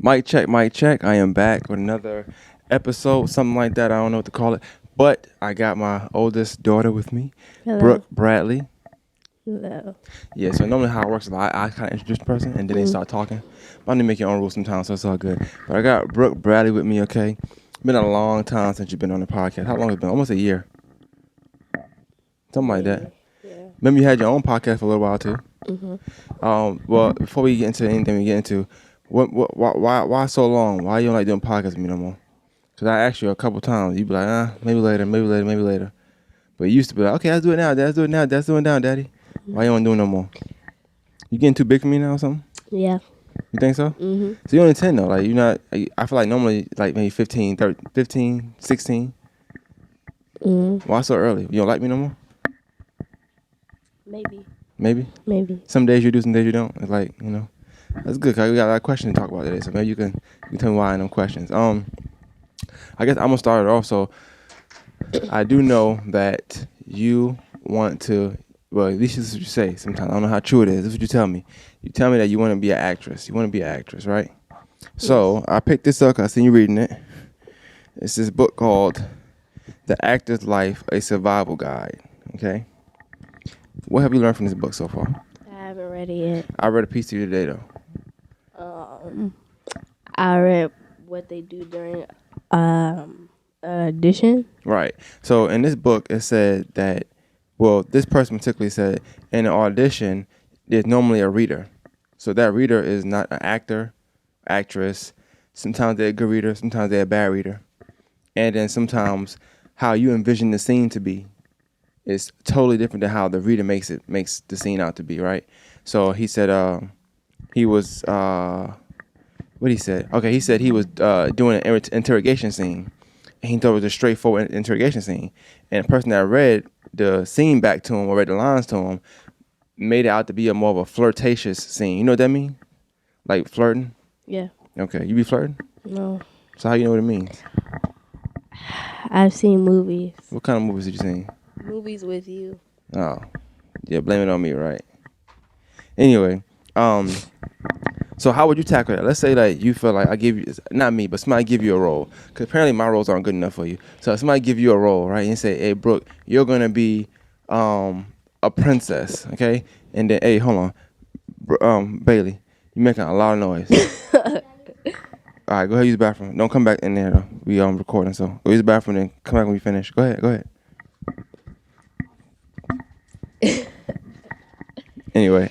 Mic check, mic check. I am back with another episode, something like that. I don't know what to call it. But I got my oldest daughter with me, Hello. Brooke Bradley. Hello. Yeah, so normally how it works is I kind of introduce the person and then they start talking. But I need to make your own rules sometimes, so it's all good. But I got Brooke Bradley with me, okay? Been a long time since you've been on the podcast. How long has it been? Almost a year. Something like that. Yeah. Remember you had your own podcast for a little while too? Well, before we get into anything we get into, why so long? Why you don't like doing podcasts with me no more? Because I asked you a couple times. You be like, maybe later, maybe later, maybe later. But you used to be like, okay, let's do it now, Dad. Let's do it now. Let's do it now, Daddy. Why you don't do it no more? You getting too big for me now or something? Yeah. You think so? Mm-hmm. So you're only 10 though. Like, you're not, I feel like normally like maybe 15, 16. Mm-hmm. Why so early? You don't like me no more? Maybe. Maybe? Some days you do, some days you don't. It's like, you know. That's good because we got a lot of questions to talk about today. So maybe you can tell me why in them questions. I guess I'm going to start it off. So I do know that you want to, well, at least this is what you say sometimes. I don't know how true it is. This is what you tell me. You tell me that you want to be an actress. You want to be an actress, right? So I picked this up. I seen you reading it. It's this book called The Actor's Life, A Survival Guide. Okay? What have you learned from this book so far? I haven't read it yet. I read a piece to you today, though. I read what they do during audition. Right. So in this book, it said that, well, this person particularly said in an audition, there's normally a reader. So that reader is not an actor, actress. Sometimes they're a good reader, sometimes they're a bad reader. And then sometimes how you envision the scene to be is totally different than how the reader makes the scene out to be, right? So he said he was what he said? Okay, he said he was doing an interrogation scene. And he thought it was a straightforward interrogation scene. And the person that read the scene back to him or read the lines to him made it out to be a more of a flirtatious scene. You know what that means? Like flirting? Yeah. Okay, you be flirting? No. So how you know what it means? I've seen movies. What kind of movies did you see? Movies with you. Oh, yeah, blame it on me, right? Anyway, so how would you tackle that? Let's say that you feel like I give you, not me, but somebody give you a role. Because apparently my roles aren't good enough for you. So if somebody give you a role, right, and say, hey, Brooke, you're going to be a princess, okay? And then, hey, hold on. Bailey, you're making a lot of noise. All right, go ahead, use the bathroom. Don't come back in there, though. We recording, so go use the bathroom and come back when we finish. Go ahead. Anyway,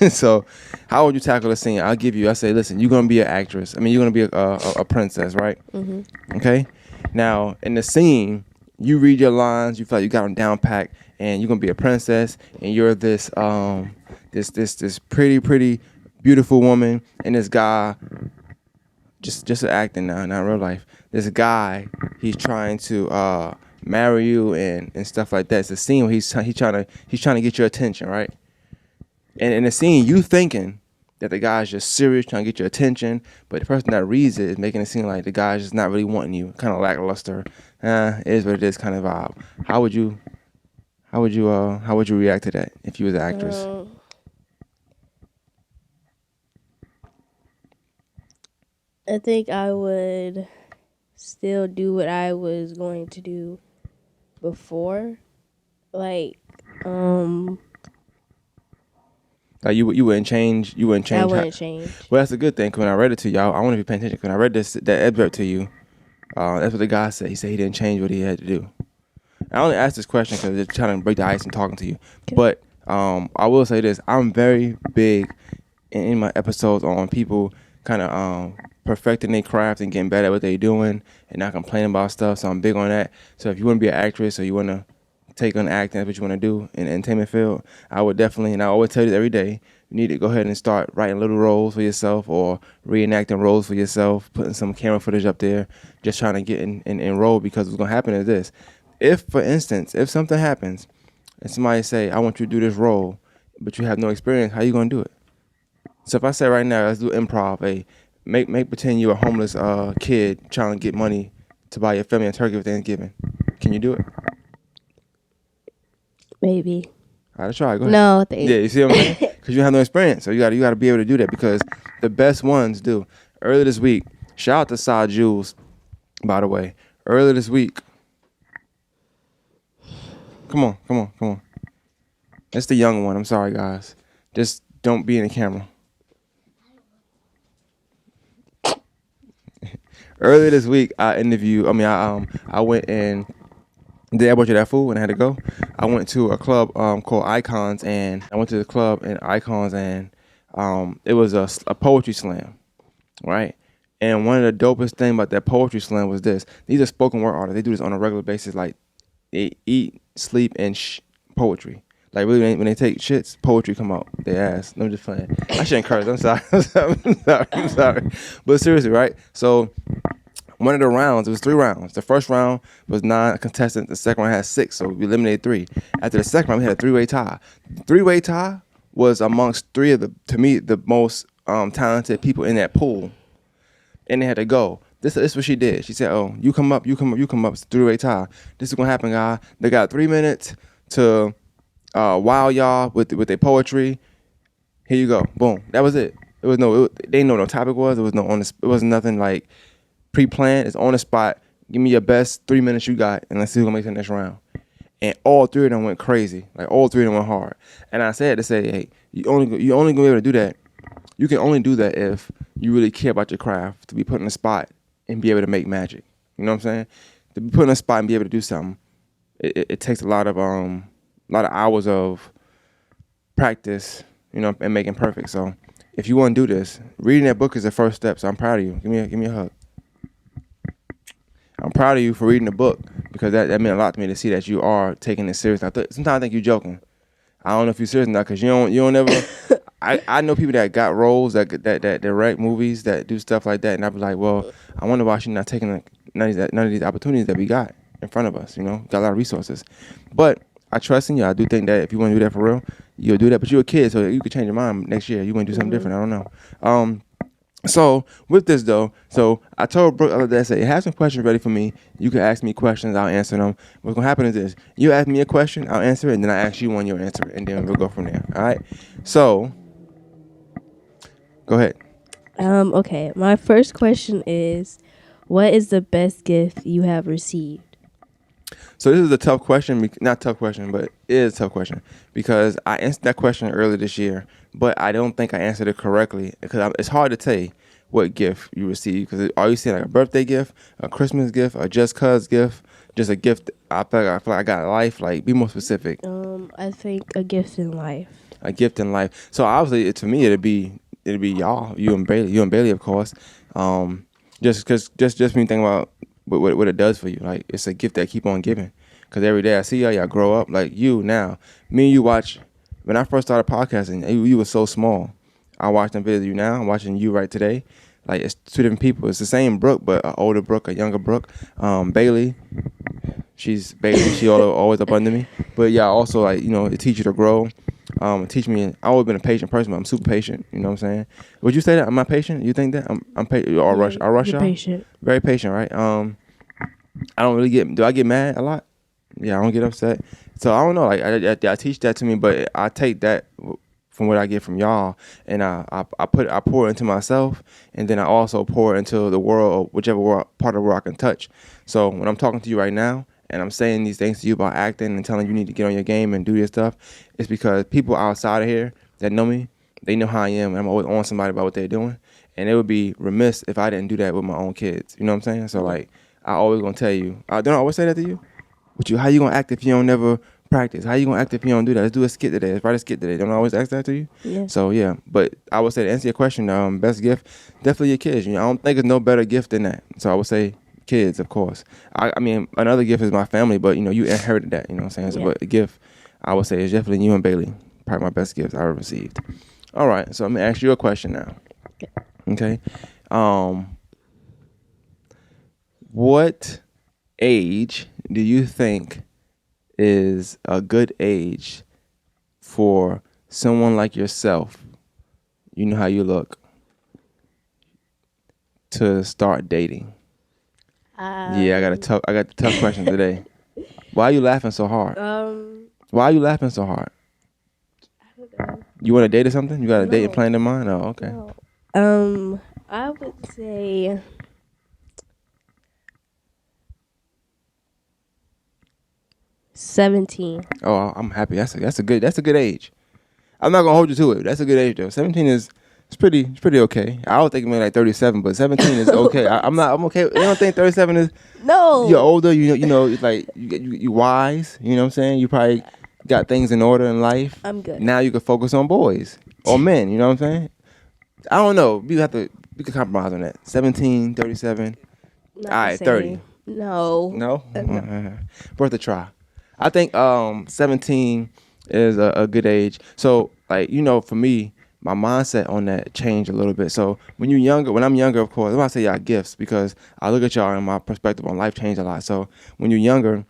so how would you tackle the scene? I say, listen, you're gonna be an actress. I mean, you're gonna be a princess, right? Mm-hmm. Okay. Now, in the scene, you read your lines. You feel like you got them down packed, and you're gonna be a princess, and you're this this pretty beautiful woman, and this guy, just acting now, not real life. This guy, he's trying to marry you and stuff like that. It's a scene where he's trying to get your attention, right? And in the scene, you thinking that the guy's just serious, trying to get your attention, but the person that reads it is making it seem like the guy's just not really wanting you, kind of lackluster. It is what it is kind of vibe. How would you react to that if you was an actress? I think I would still do what I was going to do before. Like, Like you wouldn't change. You wouldn't change. I wouldn't change. Well, that's a good thing. 'Cause when I read it to y'all, I want to be paying attention. 'Cause when I read that excerpt to you, that's what the guy said. He said he didn't change what he had to do. I only asked this question because they're trying to break the ice and talking to you. Okay. But I will say this: I'm very big in my episodes on people kind of perfecting their craft and getting better at what they're doing and not complaining about stuff. So I'm big on that. So if you want to be an actress or you want to take on acting, that's what you want to do in the entertainment field, I would definitely, and I always tell you this every day, you need to go ahead and start writing little roles for yourself or reenacting roles for yourself, putting some camera footage up there, just trying to get in role, because what's going to happen is this. If, for instance, if something happens and somebody say, I want you to do this role, but you have no experience, how you going to do it? So if I say right now, let's do improv, make pretend you're a homeless kid trying to get money to buy your family a turkey for Thanksgiving. Can you do it? Maybe. All right, let's try it. Go ahead. No, thanks. Yeah, you see what I'm saying? Because you have no experience. So you got to be able to do that, because the best ones do. Earlier this week, shout out to Side Jules, by the way. Earlier this week, come on. It's the young one. I'm sorry, guys. Just don't be in the camera. Earlier this week, I went and did I bought you that food when I had to go. I went to a club called Icons, and I went to the club in Icons, and it was a poetry slam, right? And one of the dopest things about that poetry slam was this: these are spoken word artists. They do this on a regular basis, like they eat, sleep, and poetry. Like really, when they take shits, poetry come out their ass. No, I'm just playing. I shouldn't curse. I'm sorry. I'm sorry. But seriously, right? So one of the rounds, it was 3 rounds. The first round was 9 contestants. The second round had 6, so we eliminated 3. After the second round, we had a 3-way tie. The 3-way tie was amongst 3 of to me, the most talented people in that pool. And they had to go. This is what she did. She said, "Oh, you come up. It's a 3-way tie. This is gonna happen, guys. They got 3 minutes to wow y'all with their poetry. Here you go. Boom. That was it. They didn't know what no topic was. It wasn't nothing like pre-planned. It's on the spot. Give me your best 3 minutes you got, and let's see who's gonna make the next round." And all 3 of them went crazy. Like all 3 of them went hard. And I said to say, hey, you only gonna be able to do that. You can only do that if you really care about your craft, to be put in a spot and be able to make magic. You know what I'm saying? To be put in a spot and be able to do something, it takes a lot of hours of practice, and making perfect. So if you want to do this, reading that book is the first step. So I'm proud of you. Give me a hug. I'm proud of you for reading the book, because that meant a lot to me to see that you are taking it serious. Sometimes I think you're joking. I don't know if you're serious or not, because you don't ever. I know people that got roles that write movies, that do stuff like that, and I be like, well, I wonder why she's not taking none of these opportunities that we got in front of us. Got a lot of resources, but I trust in you. I do think that if you want to do that for real, you'll do that. But you're a kid, so you could change your mind next year. You want to do something different. I don't know. So with this though, I told Brooke the other day, I said, have some questions ready for me. You can ask me questions, I'll answer them. What's gonna happen is this: you ask me a question, I'll answer it, and then I ask you one, you'll answer it, and then we'll go from there. All right. So go ahead. Okay. My first question is, what is the best gift you have received? So this is a tough question, not tough question, but it is a tough question, because I answered that question earlier this year, but I don't think I answered it correctly, because it's hard to tell what gift you receive, because are you saying like a birthday gift, a Christmas gift, a just cuz gift, just a gift? I feel like I got a life. Like, be more specific. I think a gift in life. A gift in life. So obviously, to me, it'd be y'all, you and Bailey, of course. Just me thinking about what it does for you. Like, it's a gift that keep on giving. Because every day I see y'all grow up. Like you now, me and you watch. When I first started podcasting, you were so small. I watched them videos of you now. I'm watching you right today. Like, it's 2 different people. It's the same Brooke, but an older Brooke, a younger Brooke. Bailey, she's Bailey. She always up under me. But yeah, also, like, it teach you to grow. Teach me. I've always been a patient person, but I'm super patient. You know what I'm saying? Would you say that? Am I patient? You think that? I'm patient. I rush y'all? Patient. Very patient, right? I don't really do I get mad a lot? Yeah, I don't get upset. So I don't know. Like, I teach that to me, but I take that from what I get from y'all, and I pour it into myself, and then I also pour it into the world, whichever part of the world I can touch. So when I'm talking to you right now, and I'm saying these things to you about acting and telling you need to get on your game and do your stuff, it's because people outside of here that know me, they know how I am, and I'm always on somebody about what they're doing, and it would be remiss if I didn't do that with my own kids. You know what I'm saying? So like, I always gonna tell you. Don't I always say that to you? How you gonna act if you don't never practice? How you gonna act if you don't do that? Let's do a skit today. Let's write a skit today. Don't I always ask that to you? Yeah. So yeah, but I would say, to answer your question, best gift, definitely your kids. I don't think there's no better gift than that. So I would say kids, of course. I mean, another gift is my family, but you inherited that. You know what I'm saying? So, but a gift, I would say, is definitely you and Bailey. Probably my best gifts I ever received. All right, so I'm gonna ask you a question now. Okay. What age do you think is a good age for someone like yourself, you know how you look, to start dating? Yeah, I got the tough question today. Why are you laughing so hard? Why are you laughing so hard? I don't know. You want to date or something? You got a date planned in mind? Oh, okay. No. I would say 17. Oh, I'm happy. That's a good age. I'm not gonna hold you to it. That's a good age though. 17 is it's pretty okay. I would think maybe like 37, but 17 is okay. I'm okay. You don't think 37 is you're No, older. You know it's like you wise. You know what I'm saying? You probably got things in order in life. I'm good. Now you can focus on boys or men. You know what I'm saying? I don't know. We can compromise on that. 17, 37. Not All the right, same. 30. No. No? No. Worth a try. I think 17 is a good age. So, like, you know, for me, my mindset on that changed a little bit. So, when I'm younger, of course, I say y'all gifts because I look at y'all and my perspective on life changed a lot. So, when you're younger,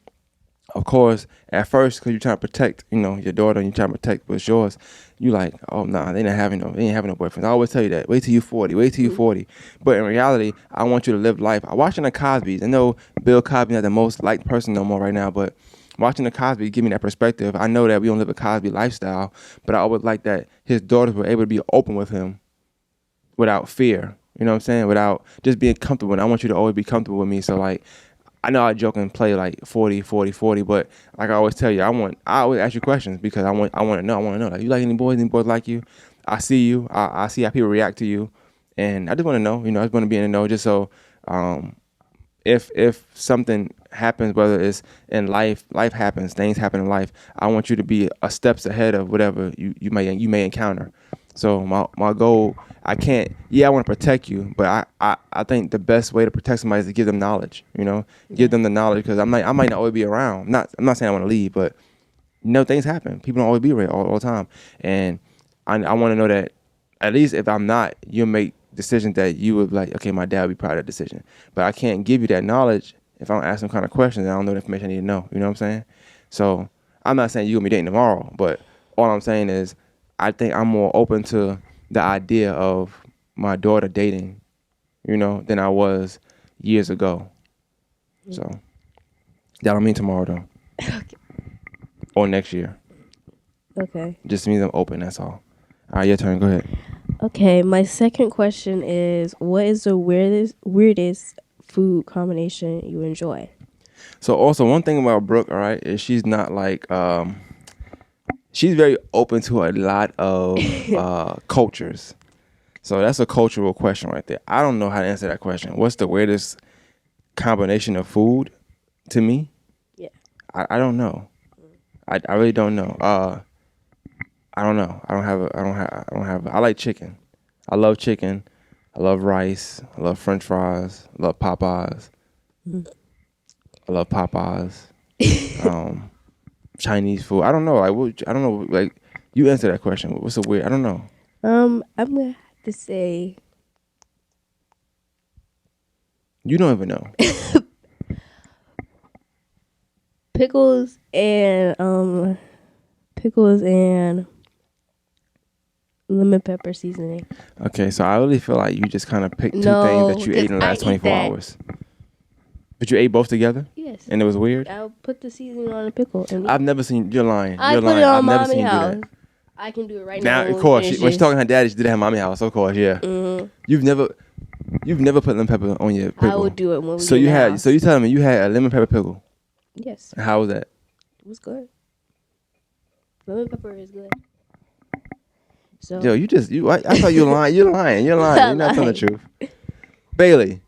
of course, at first, because you're trying to protect, you know, your daughter and you're trying to protect what's yours, you like, oh, nah, they ain't having no boyfriends. I always tell you that. Wait till you're 40. Wait till you're 40. But in reality, I want you to live life. I'm watching the Cosbys. I know Bill Cosby not the most liked person no more right now, but watching the Cosby give me that perspective. I know that we don't live a Cosby lifestyle, but I always like that his daughters were able to be open with him without fear. You know what I'm saying? Without just being comfortable. And I want you to always be comfortable with me. So, like, I know I joke and play like 40, 40, 40, but like I always tell you, I always ask you questions because I want to know. Like, you like any boys? Any boys like you? I see you. I see how people react to you, and I just want to know. You know, I just want to be in the know, just so if something happens, whether it's in life happens, things happen in life. I want you to be a steps ahead of whatever you may encounter. So my goal, I want to protect you, but I think the best way to protect somebody is to give them knowledge. You know, give them the knowledge because I might not always be around. I'm not saying I want to leave, but you know, things happen. People don't always be right all the time, and I want to know that at least if I'm not, you'll make decisions that you would be like, okay, my dad would be proud of that decision. But I can't give you that knowledge if I don't ask some kind of questions and I don't know the information I need to know. You know what I'm saying? So I'm not saying you're gonna be dating tomorrow, but all I'm saying is I think I'm more open to the idea of my daughter dating, you know, than I was years ago. So that don't mean tomorrow though. Okay. Or next year. Okay. Just means I'm open, that's all. All right, your turn. Go ahead. Okay. My second question is, what is the weirdest food combination you enjoy? So also one thing about Brooke, all right, is she's not like she's very open to a lot of cultures. So that's a cultural question right there. I don't know how to answer that question. What's the weirdest combination of food to me? Yeah. I don't know. I really don't know. I don't know. I like chicken. I love chicken. I love rice. I love French fries. I love Popeyes. I love Popeyes. Chinese food. I don't know. I don't know. Like, you answer that question. What's the weird? I don't know. I'm gonna have to say You don't even know. pickles and lemon pepper seasoning. Okay, so I really feel like you just kind of picked two No, things that you ate in the 'cause I last eat 24 that. hours. But you ate both together, Yes. and it was weird. I'll put the seasoning on a pickle. And I've never seen. You're lying. I You're put lying. it on I've never mommy seen you do house. that. I can do it right Now, now. of course, when she's talking to her daddy, she did that at mommy house. Of course, yeah. Mm-hmm. You've never put lemon pepper on your pickle. I would do it when we So get you in the had. house. So you telling me you had a lemon pepper pickle? Yes, How was that? it was good. Lemon pepper is good. So Yo, I thought you were lying. You're lying. You're lying. You're not telling the truth. Bailey,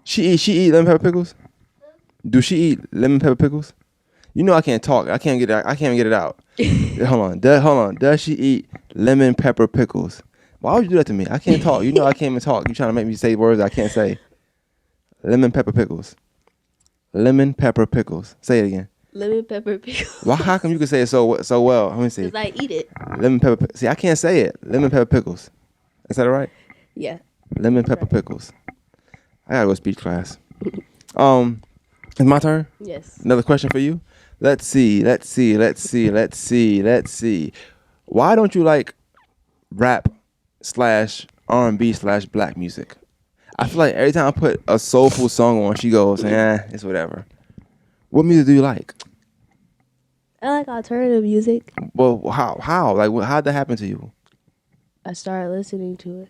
she eat lemon pepper pickles? Do she eat lemon pepper pickles? You know I can't talk. I can't get it out. Hold on. Does she eat lemon pepper pickles? Why would you do that to me? I can't talk. You know I can't even talk. You trying to make me say words I can't say. Lemon pepper pickles. Lemon pepper pickles. Say it again. lemon pepper pickles. Why? How come you can say it so well? Let me see. Because I eat it. Lemon pepper. See, I can't say it. Lemon pepper pickles. Is that right? Yeah. Lemon pepper pickles. I gotta go to speech class. It's my turn. Yes. Another question for you. Let's see. Why don't you like rap / R&B / black music? I feel like every time I put a soulful song on, she goes, it's whatever. What music do you like? I like alternative music. Well, how? Like, how'd that happen to you? I started listening to it.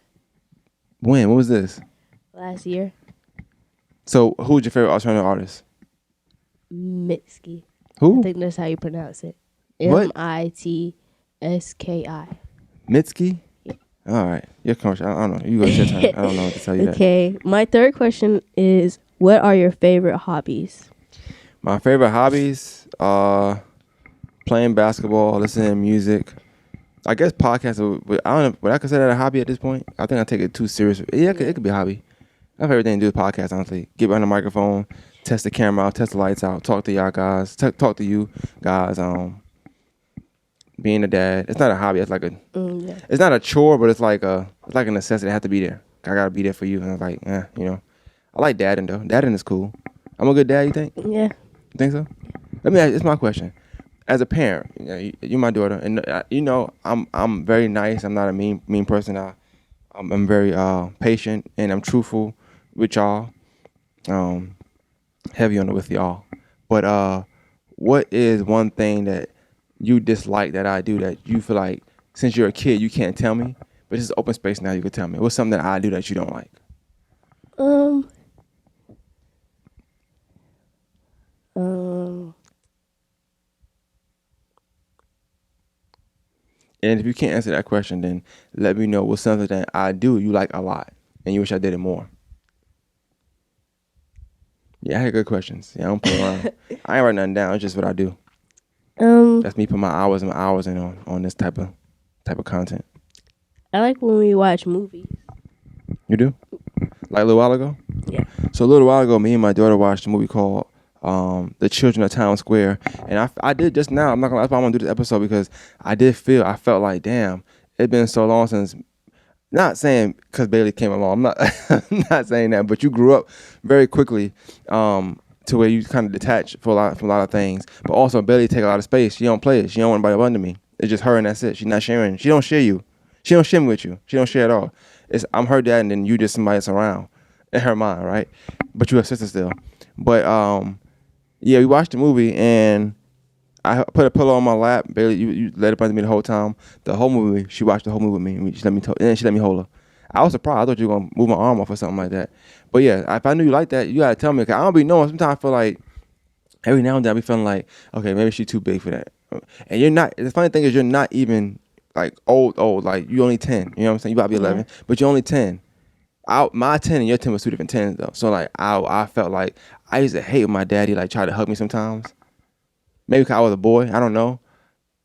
When? What was this? last year. So, who's your favorite alternative artist? Mitski. I Who? think that's how you pronounce it. What? Mitski. Mitski? Yeah. All right. Your commercial. I don't know. You go to your turn. I don't know what to tell you that. Okay. My third question is, what are your favorite hobbies? My favorite hobbies, playing basketball, listening to music. I guess podcasts. I don't know. Would I consider that a hobby at this point? I think I take it too serious. Yeah, it could be a hobby. I have everything to do with podcasts, honestly. Get behind the microphone, test the camera out, test the lights out, talk to y'all guys, talk to you guys. Being a dad, it's not a hobby. It's like Yeah. it's not a chore, but it's like a necessity. I have to be there. I gotta be there for you. And it's like, I like dadding though. Dadding is cool. I'm a good dad. You think? Yeah. You think so? Let me ask. It's my question. As a parent, you're my daughter, and I'm very nice. I'm not a mean person. I'm very patient and I'm truthful with y'all. Heavy on it with y'all. But what is one thing that you dislike that I do that you feel like since you're a kid you can't tell me, but this is open space now, you can tell me. What's something that I do that you don't like? Um. And if you can't answer that question, then let me know what's something that I do you like a lot and you wish I did it more. Yeah, I had good questions. Yeah, I don't play around. I ain't write nothing down. It's just what I do. That's me putting my hours in on this type of content. I like when we watch movies. You do? Like a little while ago? Yeah. So a little while ago, me and my daughter watched a movie called The Children of Town Square. And I did just now. I'm not gonna. That's why I want to do this episode because I felt like, damn, it's been so long since. Not saying because Bailey came along. I'm not. I'm not saying that. But you grew up very quickly to where you kind of detach from a lot of things. But also Bailey take a lot of space. She don't play it. She don't want anybody up under me. It's just her and that's it. She's not sharing. She don't share you. She don't share me with you. She don't share at all. I'm her dad and then you just somebody that's around in her mind, right? But you have sister still. But yeah, we watched the movie and I put a pillow on my lap. Bailey, you let it under me the whole time. The whole movie, she watched the whole movie with me. And then she let me hold her. I was surprised. I thought you were gonna move my arm off or something like that. But yeah, if I knew you like that, you gotta tell me. Cause I don't be knowing. Sometimes I feel like every now and then I be feeling like, okay, maybe she's too big for that. And you're not. The funny thing is, you're not even like old. Like you only 10. You know what I'm saying? You about to be 11, but you're only 10. My 10 and your 10 was two different 10s though. So like I felt like I used to hate when my daddy like tried to hug me sometimes. Maybe because I was a boy. I don't know.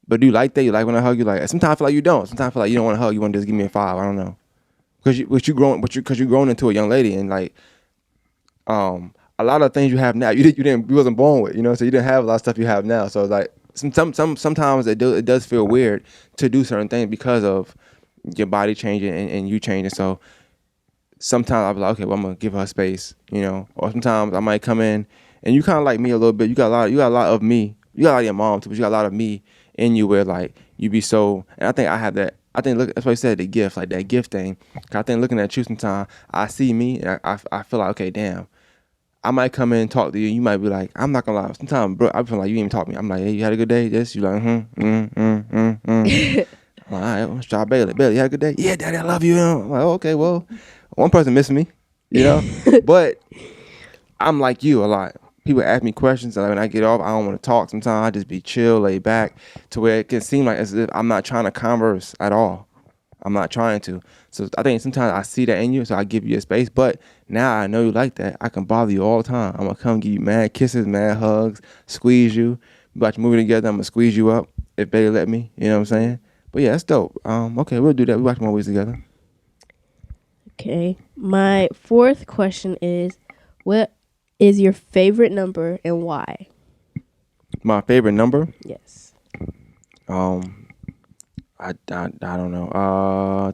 But do you like that? You like when I hug you? Like sometimes I feel like you don't. Sometimes I feel like you don't want to hug. You want to just give me a 5. I don't know. Because you grown into a young lady and like a lot of things you have now you wasn't born with. You know, so you didn't have a lot of stuff you have now. So it's like sometimes it does feel weird to do certain things because of your body changing and you changing. So sometimes I'll be like, okay, well I'm gonna give her space. You know, or sometimes I might come in and you kind of like me a little bit. You got a lot of me. You got a lot of your mom too, but you got a lot of me in you where like you be so. And I think I have that. I think look, that's why I said the gift, like that gift thing. 'Cause I think looking at you sometimes, I see me and I feel like, okay, damn. I might come in and talk to you. You might be like, I'm not gonna lie. Sometimes, bro, I feel like you didn't even talk to me. I'm like, hey, you had a good day? Yes. You like, I'm like, all right, let's try Bailey. Bailey, you had a good day? Yeah, Daddy, I love you. I'm like, okay, well, one person missed me, you know, but I'm like you a lot. People ask me questions, and like when I get off, I don't want to talk. Sometimes I just be chill, laid back, to where it can seem like as if I'm not trying to converse at all. I'm not trying to. So I think sometimes I see that in you, so I give you a space. But now I know you like that. I can bother you all the time. I'm gonna come give you mad kisses, mad hugs, squeeze you. We about to move together. I'm gonna squeeze you up if Bailey let me. You know what I'm saying? But yeah, that's dope. Okay, we'll do that. We watch movies together. Okay. My fourth question is, what is your favorite number and why? My favorite number? Yes. I don't know. I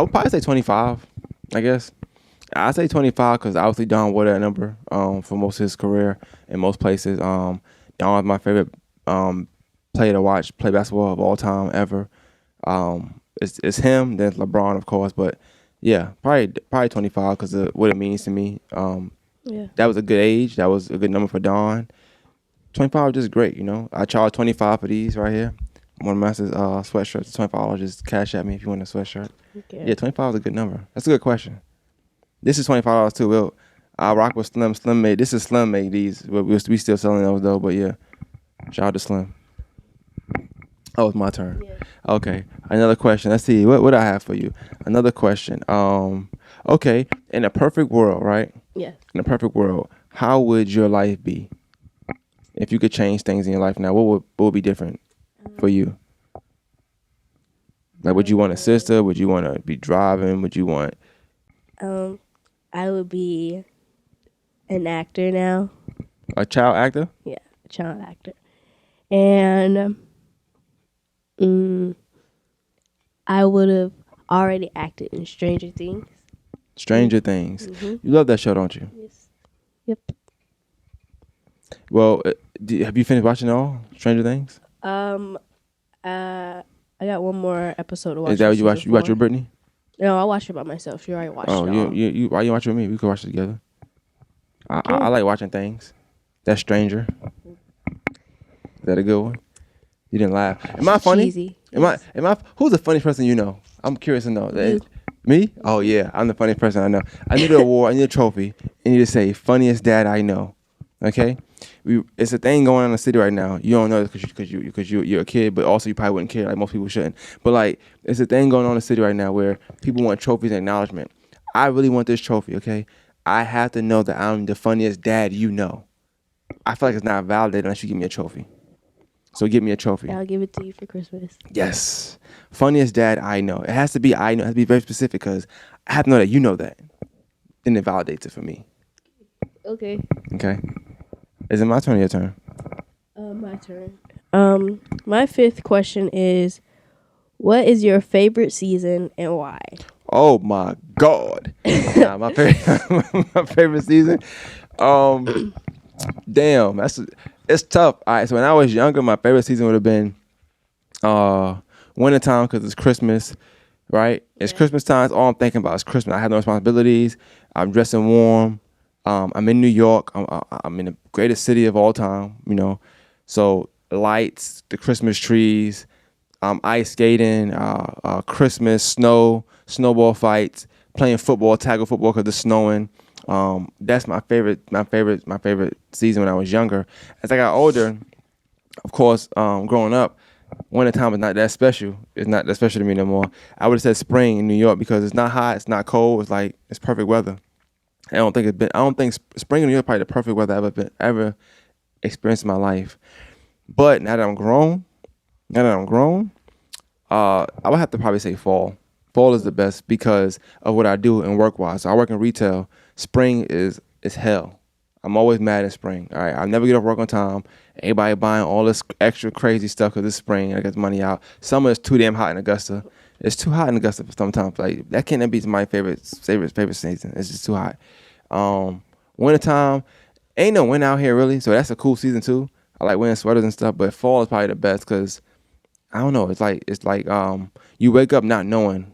would probably say 25. I guess I say 25 because obviously Don wore that number for most of his career in most places. Don is my favorite player to watch play basketball of all time ever. It's him, then it's LeBron, of course, but yeah, probably 25 because of what it means to me. Yeah. That was a good age. That was a good number for Don. 25 is just great, you know. I charge 25 for these right here. one of Master's sweatshirts. $25. Just cash at me if you want a sweatshirt. Okay. Yeah, 25 is a good number. That's a good question. This is $25 too. I rock with Slim. Slim made. This is Slim made these. But we still selling those though. But yeah, shout out to Slim. Oh, it's my turn. Yeah. Okay, another question. Let's see. What I have for you? Another question. Okay. In a perfect world, right? Yeah. In a perfect world, how would your life be if you could change things in your life now? What would be different for you? Like, would you want a sister? Would you want to be driving? Would you want I would be an actor now. a child actor? Yeah, a child actor. And I would have already acted in Stranger Things. Stranger Things. Mm-hmm. You love that show, don't you? Yes. Yep. Well, have you finished watching it all, Stranger Things? I got one more episode to watch. Is that what you watch? You watch with Brittany? No, I watched it by myself. She already watched it all. you why you watch with me? We could watch it together. I like watching things. That's Stranger. Is that a good one? You didn't laugh. Am I funny? Cheesy. Am I? Who's the funniest person you know? I'm curious to know. You. Me? Oh yeah, I'm the funniest person I know. I need an award. I need a trophy. And you just say funniest dad I know. Okay? It's a thing going on in the city right now. You don't know this because you're a kid, but also you probably wouldn't care. Like most people shouldn't. But like, it's a thing going on in the city right now where people want trophies and acknowledgement. I really want this trophy. Okay? I have to know that I'm the funniest dad you know. I feel like it's not validated unless you give me a trophy. So give me a trophy. I'll give it to you for Christmas. Yes. Funniest dad I know. It has to be I know. It has to be very specific because I have to know that you know that. Then it validates it for me. Okay. Okay. Is it my turn or your turn? My turn. My fifth question is, what is your favorite season and why? Oh my God. Nah, my favorite season. Damn, it's tough. All right, so when I was younger, my favorite season would have been wintertime because it's Christmas, right? It's Christmas time. It's all I'm thinking about is Christmas. I have no responsibilities. I'm dressing warm. I'm in New York. I'm in the greatest city of all time, you know. So lights, the Christmas trees, ice skating, Christmas, snow, snowball fights, playing football, tackle football because it's snowing. That's my favorite season when I was younger. As I got older, of course, growing up, wintertime is not that special. It's not that special to me no more. I would have said spring in New York because it's not hot, it's not cold. It's perfect weather. I don't think spring in New York is probably the perfect weather I've ever experienced in my life. But now that I'm grown, I would have to probably say fall. Fall is the best because of what I do and work-wise. So I work in retail. Spring is hell. I'm always mad in spring. All right, I never get off work on time. Everybody buying all this extra crazy stuff because it's spring. I get the money out. Summer is too damn hot in Augusta. It's too hot in Augusta for sometimes. Like that can't be my favorite season. It's just too hot. Wintertime, ain't no wind out here really, so that's a cool season too. I like wearing sweaters and stuff, but fall is probably the best because I don't know. It's like you wake up not knowing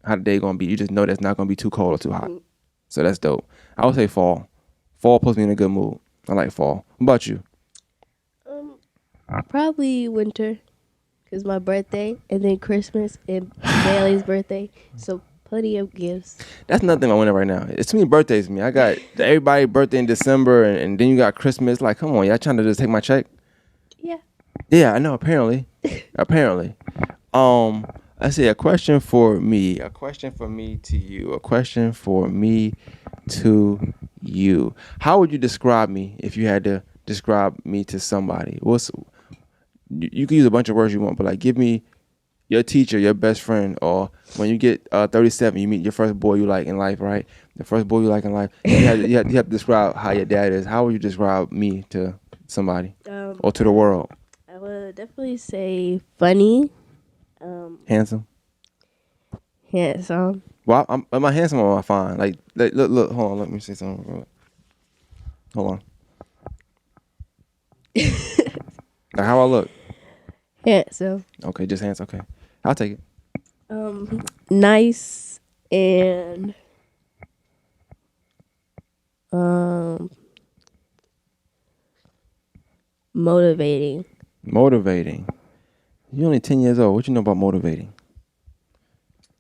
how the day gonna be. You just know that it's not gonna be too cold or too hot. So that's dope. I would say fall. Fall puts me in a good mood. I like fall. What about you? Probably winter, cause my birthday and then Christmas and Bailey's birthday. So plenty of gifts. That's nothing I want right now. It's too many birthdays for me. I got everybody's birthday in December, and then you got Christmas. Like, come on, y'all trying to just take my check? Yeah. Yeah, I know. Apparently. Let's see. A question for me to you. How would you describe me if you had to describe me to somebody? You can use a bunch of words you want, but like, give me your teacher, your best friend, or when you get 37, you meet your first boy you like in life, right? The first boy you like in life. You have to describe how your dad is. How would you describe me to somebody or to the world? I would definitely say funny. Handsome. Handsome. Well, am I handsome or am I fine? Like look, hold on. Let me say something. Hold on. Like how I look? Handsome. Okay, just handsome. Okay, I'll take it. Nice and motivating. Motivating. You're only 10 years old. What you know about motivating?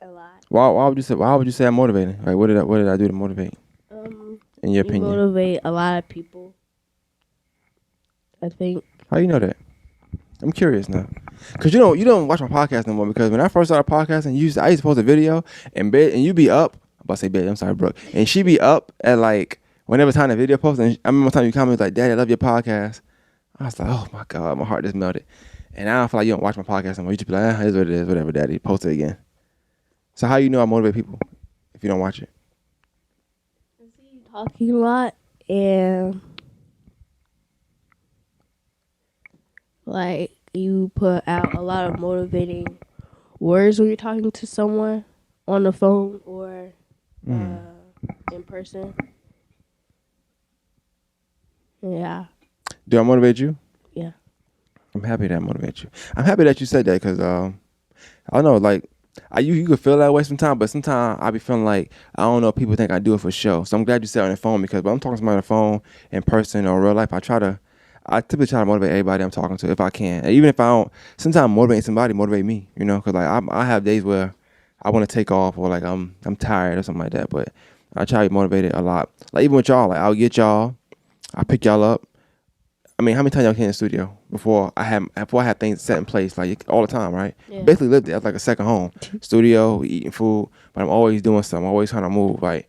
A lot. Why would you say I'm motivating? Like, what did I do to motivate? In your You opinion? motivate a lot of people. I think. How you know that? I'm curious now. Cause you don't watch my podcast no more. Because when I first started podcasting, I used to post a video and you be up. I'm about to say bed. I'm sorry, Brooke. And she be up at like whenever time the video posts. And I remember one time you commented like, "Daddy, I love your podcast." I was like, "Oh my god, my heart just melted." And now I feel like you don't watch my podcast no more. You just be like, "It's what it is, whatever, Daddy." Post it again. So how you know I motivate people if you don't watch it? I see you talking a lot and like you put out a lot of motivating words when you're talking to someone on the phone or in person. Yeah. Do I motivate you? Yeah. I'm happy that I motivate you. I'm happy that you said that because I don't know, like you could feel that way sometimes, but sometimes I be feeling like I don't know if people think I do it for show. So I'm glad you said it on the phone because when I'm talking to somebody on the phone in person or in real life, I typically try to motivate everybody I'm talking to if I can. And even if I don't, sometimes motivating somebody motivate me, because like I have days where I want to take off or like I'm tired or something like that, but I try to be motivated a lot. Like even with y'all, like I'll get y'all, I pick y'all up. I mean, how many times y'all came in the studio before I had things set in place, like all the time, right? Yeah. Basically lived there. It's like a second home. Studio, we eating food, but I'm always doing something. I'm always trying to move. Like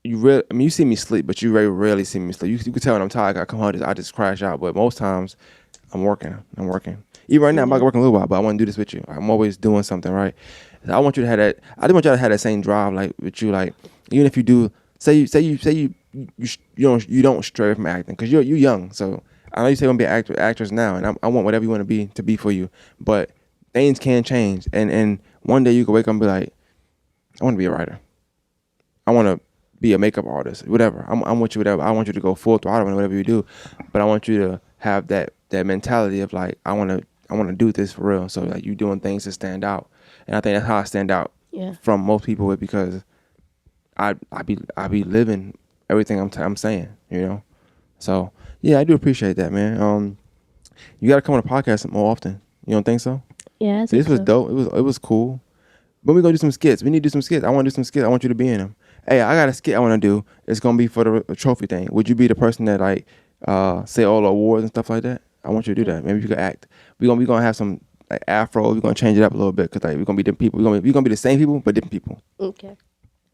you see me sleep, but you very rarely see me sleep. You can tell when I'm tired. I come home, I just crash out. But most times, I'm working. Even right now, I'm about to work in a little while, but I want to do this with you. I'm always doing something, right? I want you to have that. I just want y'all to have that same drive, like with you. Like even if you do, say you don't stray from acting because you're young, so. I know you say you're going to be an actress now, and I want whatever you want to be for you. But things can change. And one day you can wake up and be like, I want to be a writer. I want to be a makeup artist, whatever. I want you whatever. I want you to go full throttle in whatever you do. But I want you to have that mentality of like, I want to do this for real. So like you doing things to stand out. And I think that's how I stand out from most people because I be living everything I'm saying, So yeah, I do appreciate that, man. You got to come on the podcast more often. You don't think so? Yeah, This was dope. It was cool. But we're gonna do some skits. We need to do some skits. I want to do some skits. I want you to be in them. Hey, I got a skit I want to do. It's gonna be for the trophy thing. Would you be the person that like say all the awards and stuff like that? I want you to do that. Maybe you could act. We gonna have some like afro. We're gonna change it up a little bit because like we're gonna be different people. We're gonna be the same people but different people. Okay.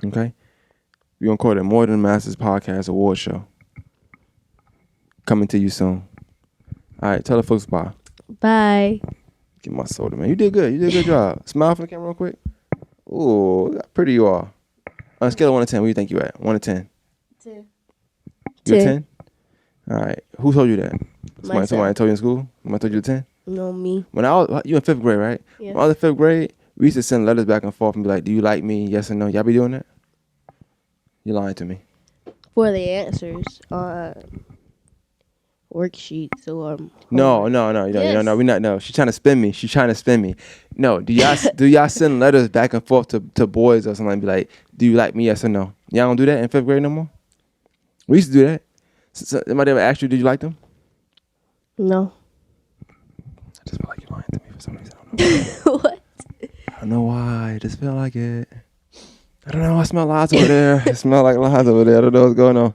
Okay. We're gonna call it More Than Masters Podcast Award Show. Coming to you soon. All right, tell the folks bye. Bye. Get my soda, man. You did good. You did a good job. Smile for the camera real quick. Ooh, how pretty you are. On a scale of 1 to 10, where do you think you at? 1 to 10? 10. You a 10? All right. Who told you that? Myself. Somebody told you in school? Somebody told you a 10? No, me. When you in 5th grade, right? Yeah. When I was in 5th grade, we used to send letters back and forth and be like, do you like me? Yes or no? Y'all be doing that? You lying to me. For the answers on worksheets or No, Yes. we not. No, she's trying to spin me. No, do y'all send letters back and forth to boys or something and be like, do you like me? Yes or no? Y'all don't do that in 5th grade no more? We used to do that. Somebody ever asked you, did you like them? No. I just feel like you're lying to me for some reason. I don't know. What? I don't know why. I just feel like it. I don't know. I smell lies over there. I smell like lies over there. I don't know what's going on.